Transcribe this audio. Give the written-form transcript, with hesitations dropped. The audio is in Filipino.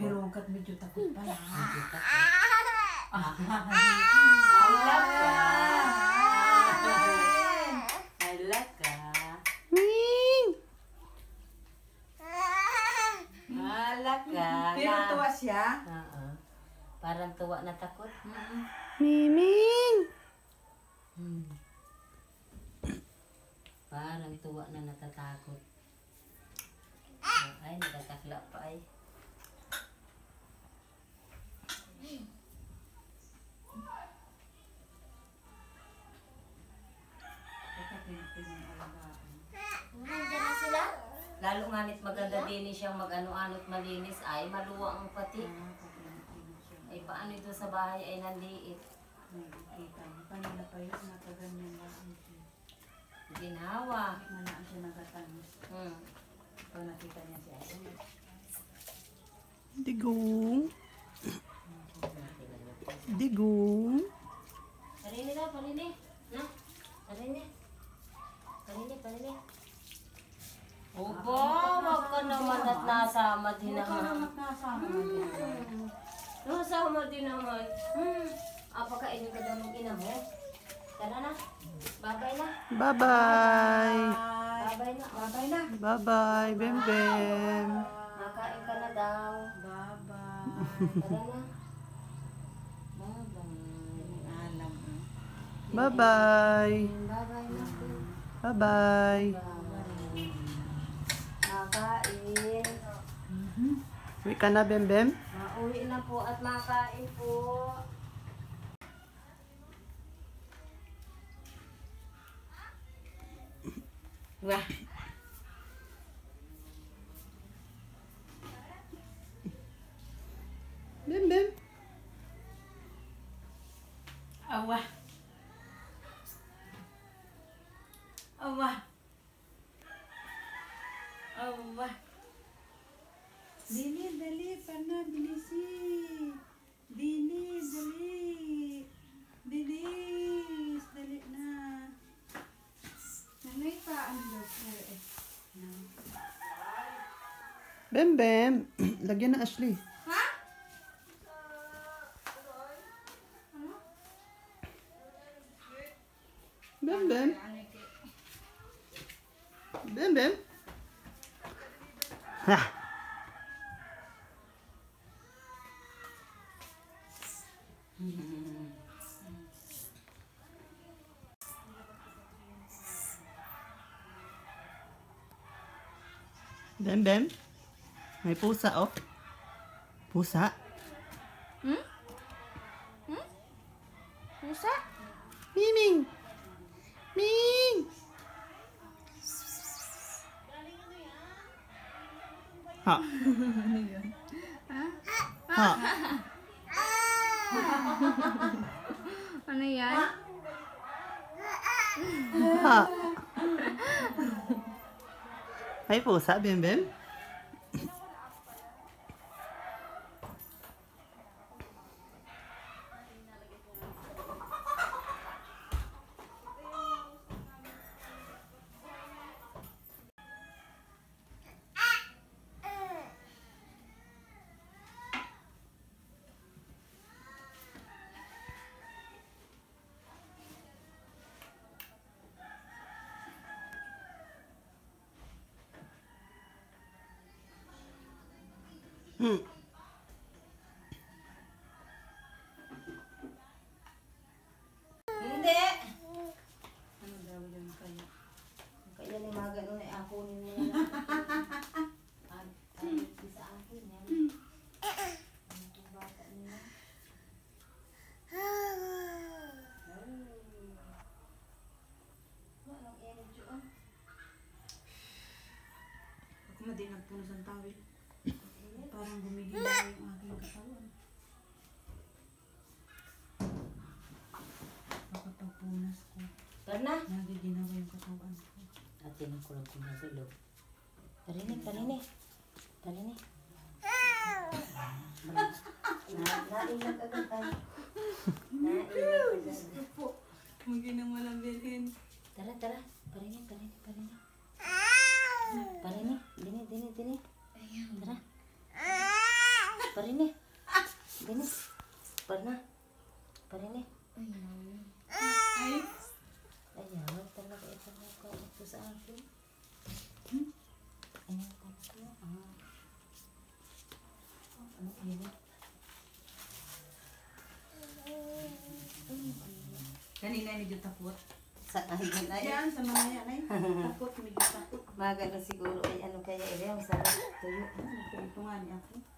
Pero kat medyo takot pa. Medyo takot. Hala ka. Hala ka. Hala ka. Pero tuwa siya. Oo. Parang tuwa na takot. Miming! Parang tuwa na natatakot. Ay, natatakla pa ay. Nandiyan na sila? Lalo nganit maganda din siyang mag-ano-ano't malinis ay maluwa ang pati. Ay paano ito sa bahay ay nanliit. Nakikita mo. Kanina pa yun, nakaganyan lang. Ginawa. Manaan siya nakatanis. Pag nakita niya siya. Digong. Digong. Parini na, parini. Na, parini. Parini. Opo, wag ka naman at nasama din naman. Nasama din naman. Apakainin ka daw ng ina mo. Tara na. Babay na. Bye-bye. Babay na. Babay na. Bye-bye, Bem-Bem. Nakain ka na daw. Bye-bye. Tara na. Bye-bye. Bye-bye. Bye-bye na. Bye-bye. Nakain. Uwi ka na, Bem-Bem? Mauwi na po at makain po. Wah. Bem-Bem? Awa. Awa. Awa. Dini, dali, pana, bilisi. Dini, dali. Bilis, dali na. Nanay pa, ano daw po eh. Bem-Bem, lagyan na Ashley. Ha? Bem-Bem? Bem-Bem? Ha! Bem-Bem? May pusa, oh. Pusa? Pusa? Miming! Ming! Ha? Ha? Ano yan? Ha? May pusa, Bem-Bem? Hindi. Ano daw yun kaya? Kaya ni mga ganun ay ako ninyo na lang. Ay, sa akin yan. Ang bata nila. Walang energy on. Ako na din nagpunos ng tawil. Parang gumigil na yung aking katawan. Kapagpunas ko, Tara na. nagiginawa yung katawan ko. Atin ang kulang kong nagulog. Tarinig. Nailag agad tayo. Nailag agad. Huwag na malabilhin. Tara. Parinig. Parinig. Dini. Tara. Parin eh. Dennis. Parna. Parin eh. Ay. Ayan, talaga ito na ito sa akin. Ayan, talaga. Ano yun? Kanina medyo takot. Sa kahigan ay. Yan, sa mga yan ay. Takot, medyo takot. Maga na siguro ay ano kaya ito. Masarap tuyo. Ito nga niya ako.